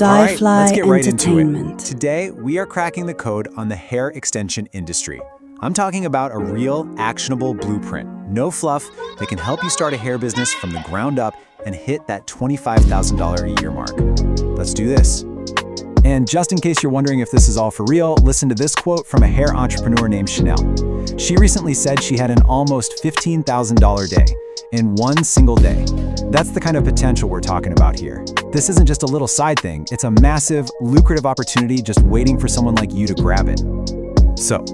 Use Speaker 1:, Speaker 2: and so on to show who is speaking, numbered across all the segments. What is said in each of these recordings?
Speaker 1: Alright, let's
Speaker 2: Diefly
Speaker 1: get right into it.
Speaker 2: Entertainment.
Speaker 1: Today, we are cracking the code on the hair extension industry. I'm talking about a real, actionable blueprint. No fluff that can help you start a hair business from the ground up and hit that $25,000 a year mark. Let's do this. And just in case you're wondering if this is all for real, listen to this quote from a hair entrepreneur named Chanel. She recently said she had an almost $15,000 day in one single day. That's the kind of potential we're talking about here. This isn't just a little side thing, it's a massive, lucrative opportunity just waiting for someone like you to grab it. So,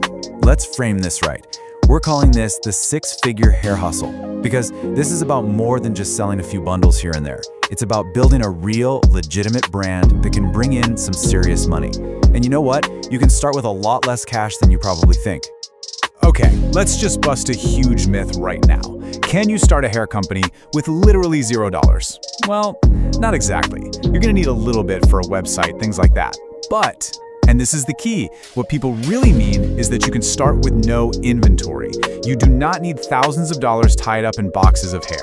Speaker 1: let's frame this right. We're calling this the six-figure hair hustle because this is about more than just selling a few bundles here and there. It's about building a real, legitimate brand that can bring in some serious money. And you know what? You can start with a lot less cash than you probably think. Okay, let's just bust a huge myth right now. Can you start a hair company with literally $0? Well, not exactly. You're gonna need a little bit for a website, things like that. But, and this is the key, what people really mean is that you can start with no inventory. You do not need thousands of dollars tied up in boxes of hair.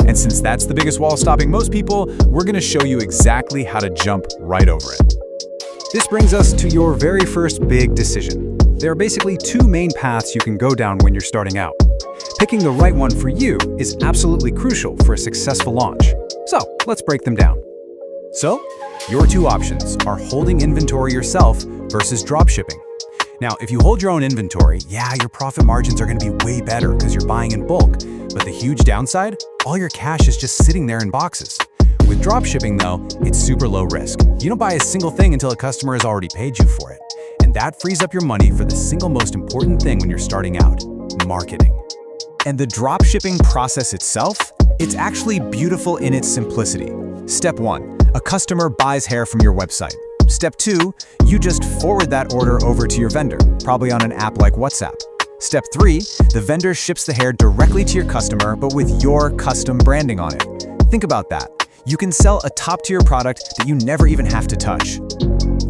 Speaker 1: And since that's the biggest wall stopping most people, we're gonna show you exactly how to jump right over it. This brings us to your very first big decision. There are basically two main paths you can go down when you're starting out. Picking the right one for you is absolutely crucial for a successful launch. So, let's break them down. So, your two options are holding inventory yourself versus dropshipping. Now, if you hold your own inventory, yeah, your profit margins are going to be way better because you're buying in bulk. But the huge downside? All your cash is just sitting there in boxes. With dropshipping, though, it's super low risk. You don't buy a single thing until a customer has already paid you for it. And that frees up your money for the single most important thing when you're starting out: marketing. And the dropshipping process itself? It's actually beautiful in its simplicity. Step 1. A customer buys hair from your website. Step 2. You just forward that order over to your vendor, probably on an app like WhatsApp. Step 3. The vendor ships the hair directly to your customer, but with your custom branding on it. Think about that. You can sell a top-tier product that you never even have to touch.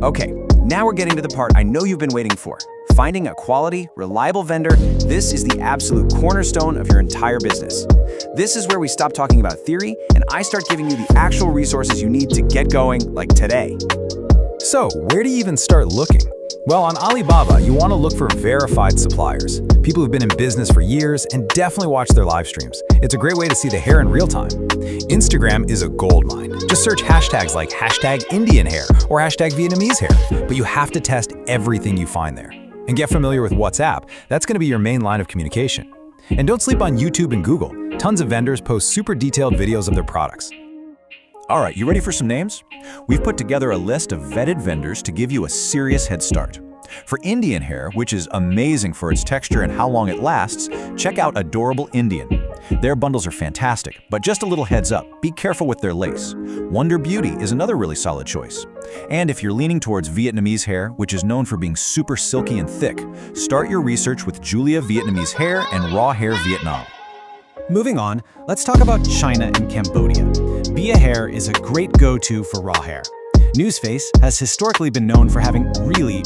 Speaker 1: Okay, now we're getting to the part I know you've been waiting for. Finding a quality, reliable vendor, this is the absolute cornerstone of your entire business. This is where we stop talking about theory and I start giving you the actual resources you need to get going, like today. So, where do you even start looking? Well, on Alibaba, you want to look for verified suppliers, people who've been in business for years and definitely watch their live streams. It's a great way to see the hair in real time. Instagram is a goldmine. Just search hashtags like #IndianHair or #Vietnamese hair, but you have to test everything you find there. And get familiar with WhatsApp. That's going to be your main line of communication. And don't sleep on YouTube and Google. Tons of vendors post super detailed videos of their products. All right, you ready for some names? We've put together a list of vetted vendors to give you a serious head start. For Indian hair, which is amazing for its texture and how long it lasts, check out Adorable Indian. Their bundles are fantastic, but just a little heads up, be careful with their lace. Wonder Beauty is another really solid choice. And if you're leaning towards Vietnamese hair, which is known for being super silky and thick, start your research with Julia Vietnamese Hair and Raw Hair Vietnam. Moving on, let's talk about China and Cambodia. Bia Hair is a great go-to for raw hair. Newsface has historically been known for having really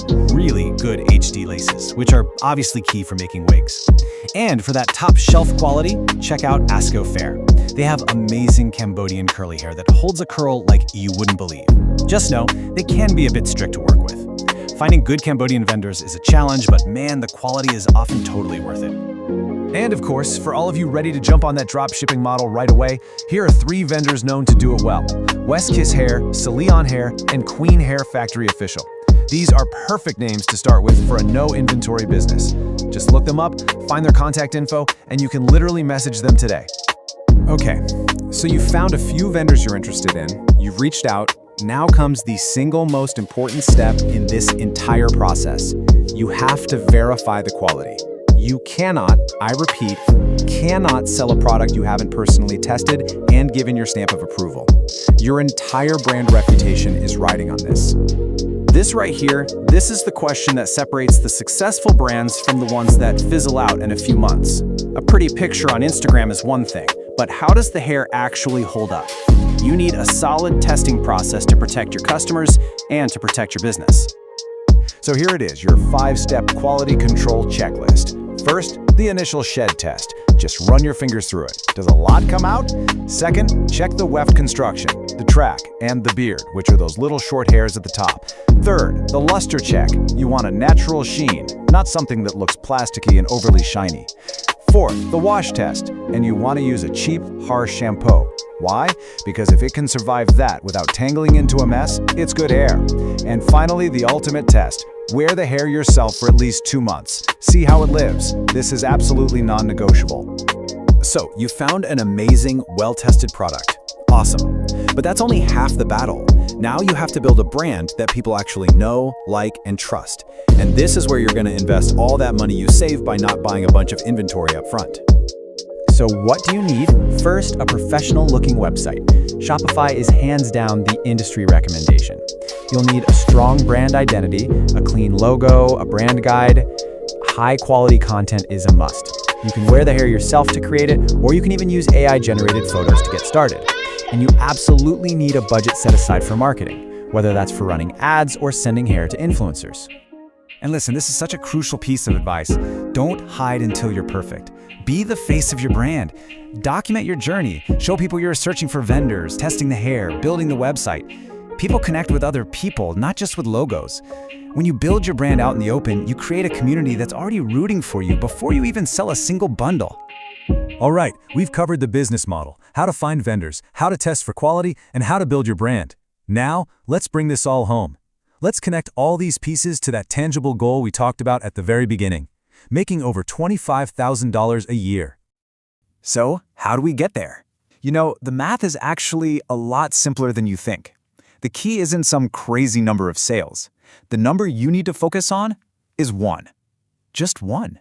Speaker 1: good HD laces, which are obviously key for making wigs. And for that top shelf quality, check out Asco Fair. They have amazing Cambodian curly hair that holds a curl like you wouldn't believe. Just know, they can be a bit strict to work with. Finding good Cambodian vendors is a challenge, but man, the quality is often totally worth it. And of course, for all of you ready to jump on that drop shipping model right away, here are 3 vendors known to do it well: West Kiss Hair, Celeon Hair, and Queen Hair Factory Official. These are perfect names to start with for a no-inventory business. Just look them up, find their contact info, and you can literally message them today. Okay, so you've found a few vendors you're interested in, you've reached out. Now comes the single most important step in this entire process. You have to verify the quality. You cannot, I repeat, cannot sell a product you haven't personally tested and given your stamp of approval. Your entire brand reputation is riding on this. This right here, this is the question that separates the successful brands from the ones that fizzle out in a few months. A pretty picture on Instagram is one thing, but how does the hair actually hold up? You need a solid testing process to protect your customers and to protect your business. So here it is, your 5-step quality control checklist. First, the initial shed test. Just run your fingers through it. Does a lot come out? Second, check the weft construction, the track, and the beard, which are those little short hairs at the top. Third, the luster check. You want a natural sheen, not something that looks plasticky and overly shiny. Fourth, the wash test, and you want to use a cheap, harsh shampoo. Why? Because if it can survive that without tangling into a mess, it's good hair. And finally, the ultimate test. Wear the hair yourself for at least 2 months. See how it lives. This is absolutely non-negotiable. So, you found an amazing, well-tested product. Awesome. But that's only half the battle. Now you have to build a brand that people actually know, like, and trust. And this is where you're going to invest all that money you save by not buying a bunch of inventory up front. So what do you need? First, a professional-looking website. Shopify is hands down the industry recommendation. You'll need a strong brand identity, a clean logo, a brand guide. High-quality content is a must. You can wear the hair yourself to create it, or you can even use AI-generated photos to get started. And you absolutely need a budget set aside for marketing, whether that's for running ads or sending hair to influencers. And listen, this is such a crucial piece of advice. Don't hide until you're perfect. Be the face of your brand. Document your journey. Show people you're searching for vendors, testing the hair, building the website. People connect with other people, not just with logos. When you build your brand out in the open, you create a community that's already rooting for you before you even sell a single bundle.
Speaker 2: All right, we've covered the business model, how to find vendors, how to test for quality, and how to build your brand. Now, let's bring this all home. Let's connect all these pieces to that tangible goal we talked about at the very beginning, making over $25,000 a year.
Speaker 1: So, how do we get there? You know, the math is actually a lot simpler than you think. The key isn't some crazy number of sales. The number you need to focus on is one. Just one.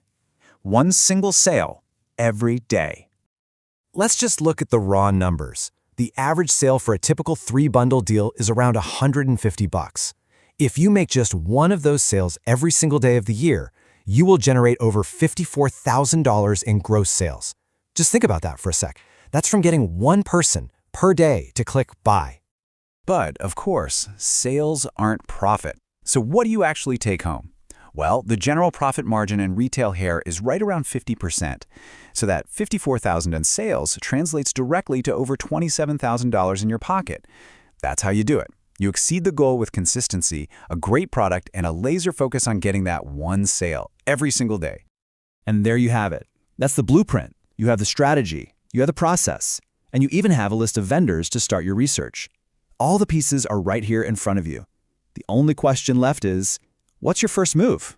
Speaker 1: One single sale every day. Let's just look at the raw numbers. The average sale for a typical 3-bundle deal is around $150. If you make just one of those sales every single day of the year, you will generate over $54,000 in gross sales. Just think about that for a sec. That's from getting one person per day to click buy. But, of course, sales aren't profit. So what do you actually take home? Well, the general profit margin in retail hair is right around 50%. So that $54,000 in sales translates directly to over $27,000 in your pocket. That's how you do it. You exceed the goal with consistency, a great product, and a laser focus on getting that one sale every single day. And there you have it. That's the blueprint. You have the strategy, you have the process, and you even have a list of vendors to start your research. All the pieces are right here in front of you. The only question left is, what's your first move?